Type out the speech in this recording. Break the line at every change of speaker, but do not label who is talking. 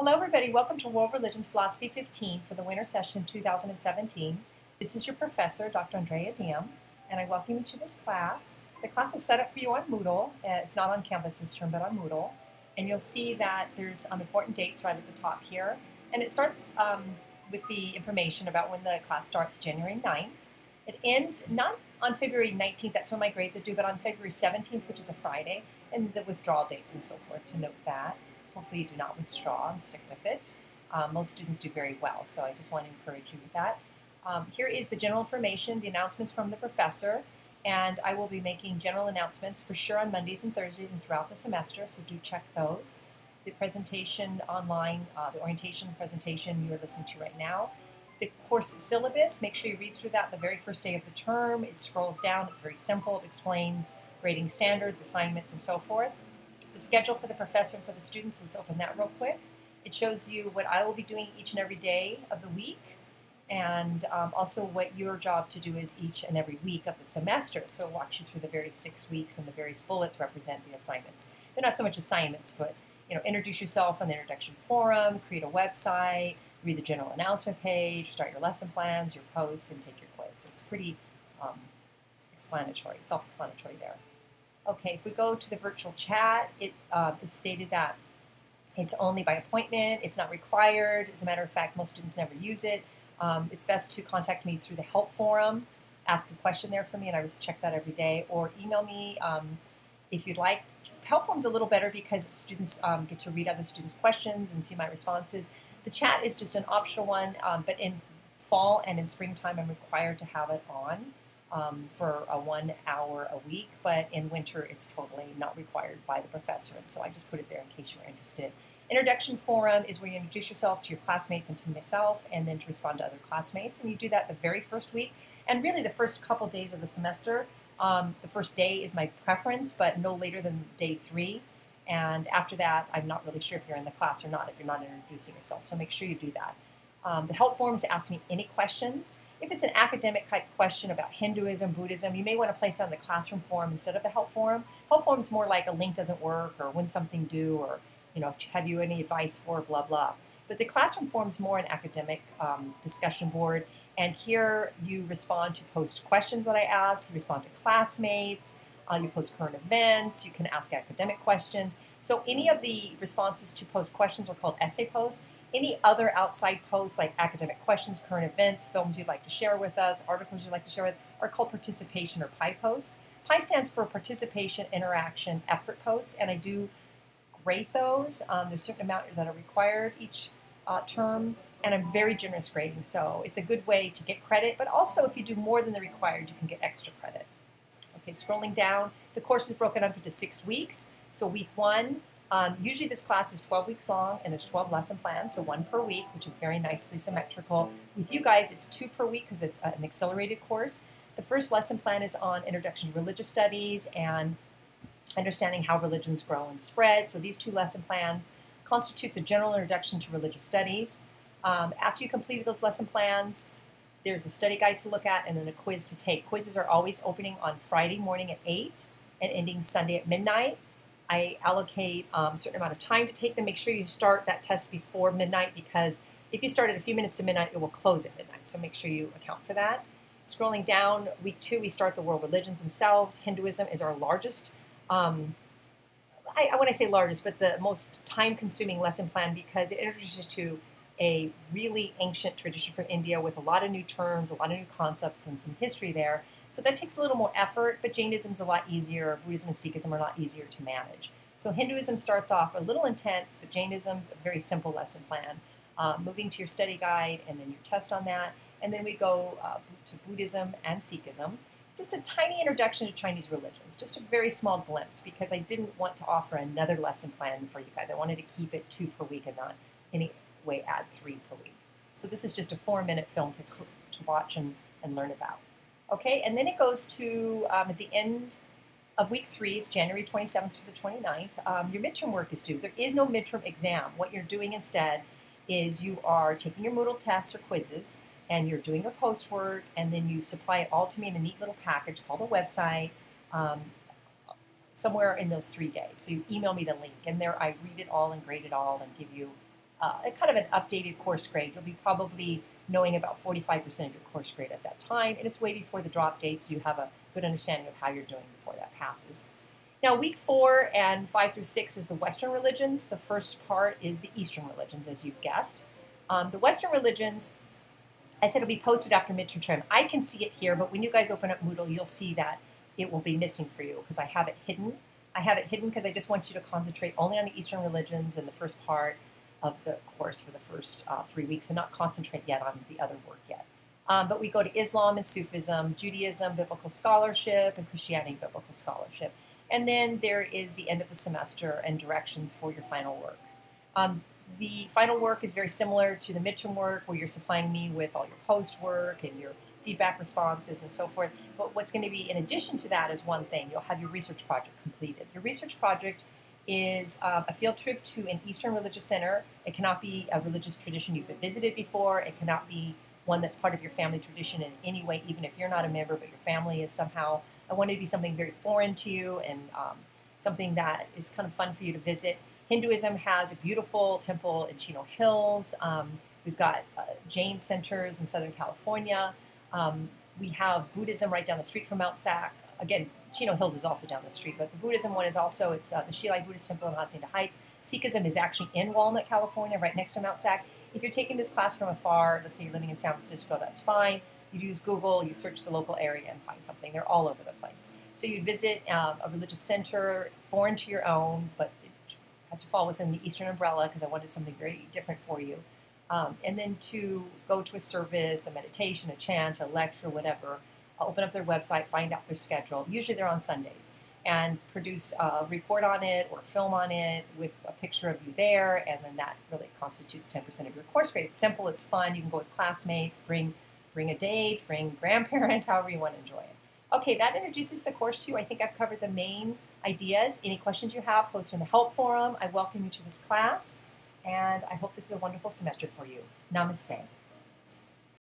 Hello everybody, welcome to World Religions Philosophy 15 for the winter session 2017. This is your professor, Dr. Andrea Diem, and I welcome you to this class. The class is set up for you on Moodle. It's not on Canvas this term, but on Moodle. And you'll see that there's important dates right at the top here. And it starts with the information about when the class starts, January 9th. It ends not on February 19th, that's when my grades are due, but on February 17th, which is a Friday, and the withdrawal dates and so forth, to note that. Hopefully you do not withdraw and stick with it. Most students do very well, so I just want to encourage you with that. Here is the general information, the announcements from the professor, and I will be making general announcements for sure on Mondays and Thursdays and throughout the semester, so do check those. The presentation online, the orientation presentation you're listening to right now. The course syllabus, make sure you read through that the very first day of the term. It scrolls down, it's very simple, it explains grading standards, assignments, and so forth. The schedule for the professor and for the students, let's open that real quick. It shows you what I will be doing each and every day of the week, and also what your job to do is each and every week of the semester. So it walks you through the various 6 weeks, and the various bullets represent the assignments. They're not so much assignments, but introduce yourself on the introduction forum, create a website, read the general announcement page, start your lesson plans, your posts, and take your quiz. So it's pretty explanatory, self-explanatory there. Okay, if we go to the virtual chat, it is stated that it's only by appointment, it's not required. As a matter of fact, most students never use it. It's best to contact me through the help forum, ask a question there for me, and I just check that every day, or email me if you'd like. Help forum's a little better because students get to read other students' questions and see my responses. The chat is just an optional one, but in fall and in springtime, I'm required to have it on. For 1 hour a week, but in winter it's totally not required by the professor, and so I just put it there in case you're interested. Introduction forum is where you introduce yourself to your classmates and to myself, and then to respond to other classmates, and you do that the very first week, and really the first couple days of the semester. The first day is my preference, but no later than day 3, and after that I'm not really sure if you're in the class or not if you're not introducing yourself, so make sure you do that. The help forum is to ask me any questions. If it's an academic type question about Hinduism, Buddhism, you may want to place it on the classroom forum instead of the help forum. Help forum is more like a link doesn't work, or when something due, or have you any advice for blah blah. But the classroom forum is more an academic discussion board, and here you respond to post questions that I ask, you respond to classmates, you post current events, you can ask academic questions. So any of the responses to post questions are called essay posts. Any other outside posts like academic questions, current events, films you'd like to share with us, articles you'd like to share with, are called participation or PI posts. PI stands for participation, interaction, effort posts, and I do grade those. There's a certain amount that are required each term, and I'm very generous grading, so it's a good way to get credit, but also if you do more than the required, you can get extra credit. Okay, scrolling down, the course is broken up into 6 weeks. So week 1, usually this class is 12 weeks long, and there's 12 lesson plans, so 1 per week, which is very nicely symmetrical. With you guys, it's 2 per week because it's an accelerated course. The first lesson plan is on Introduction to Religious Studies and understanding how religions grow and spread. So these 2 lesson plans constitutes a general introduction to religious studies. After you completed those lesson plans, there's a study guide to look at and then a quiz to take. Quizzes are always opening on Friday morning at 8 and ending Sunday at midnight. I allocate a certain amount of time to take them. Make sure you start that test before midnight, because if you start at a few minutes to midnight, it will close at midnight. So make sure you account for that. Scrolling down, week 2, we start the world religions themselves. Hinduism is our largest, when I say largest, but the most time-consuming lesson plan, because it introduces to a really ancient tradition from India with a lot of new terms, a lot of new concepts, and some history there. So that takes a little more effort, but Jainism's a lot easier. Buddhism and Sikhism are a lot easier to manage. So Hinduism starts off a little intense, but Jainism's a very simple lesson plan. Moving to your study guide and then your test on that. And then we go to Buddhism and Sikhism. Just a tiny introduction to Chinese religions, just a very small glimpse, because I didn't want to offer another lesson plan for you guys. I wanted to keep it 2 per week and not any way add 3 per week. So this is just a 4-minute film to watch and learn about. Okay, and then it goes to, at the end of week 3, it's January 27th through the 29th, your midterm work is due. There is no midterm exam. What you're doing instead is you are taking your Moodle tests or quizzes, and you're doing your post work, and then you supply it all to me in a neat little package called a website somewhere in those 3 days. So you email me the link, and there I read it all and grade it all and give you kind of an updated course grade. You'll be probably knowing about 45% of your course grade at that time, and it's way before the drop date, so you have a good understanding of how you're doing before that passes. Now, week 4 and 5 through 6 is the Western religions. The first part is the Eastern religions, as you've guessed. The Western religions, I said it'll be posted after midterm term. I can see it here, but when you guys open up Moodle, you'll see that it will be missing for you because I have it hidden. I have it hidden because I just want you to concentrate only on the Eastern religions in the first part of the course for the first 3 weeks and not concentrate yet on the other work yet. But we go to Islam and Sufism, Judaism, biblical scholarship, and Christianity, biblical scholarship. And then there is the end of the semester and directions for your final work. The final work is very similar to the midterm work where you're supplying me with all your post work and your feedback responses and so forth. But what's going to be in addition to that is one thing. You'll have your research project completed. Your research project is a field trip to an Eastern religious center. It cannot be a religious tradition you've visited before. It cannot be one that's part of your family tradition in any way, even if you're not a member, but your family is somehow. I want it to be something very foreign to you and something that is kind of fun for you to visit. Hinduism has a beautiful temple in Chino Hills. We've got Jain centers in Southern California. We have Buddhism right down the street from Mount Sac. Again, Chino Hills is also down the street, but the Buddhism one is also, it's the Shilai Buddhist Temple in Hacienda Heights. Sikhism is actually in Walnut, California, right next to Mount Sac. If you're taking this class from afar, let's say you're living in San Francisco, that's fine. You use Google, you search the local area and find something. They're all over the place. So you visit a religious center, foreign to your own, but it has to fall within the Eastern umbrella because I wanted something very different for you. And then to go to a service, a meditation, a chant, a lecture, whatever, open up their website, find out their schedule. Usually they're on Sundays. And produce a report on it or film on it with a picture of you there, and then that really constitutes 10% of your course grade. It's simple, it's fun, you can go with classmates, bring a date, bring grandparents, however you want to enjoy it. Okay, that introduces the course to you. I think I've covered the main ideas. Any questions you have, post in the help forum. I welcome you to this class, and I hope this is a wonderful semester for you. Namaste.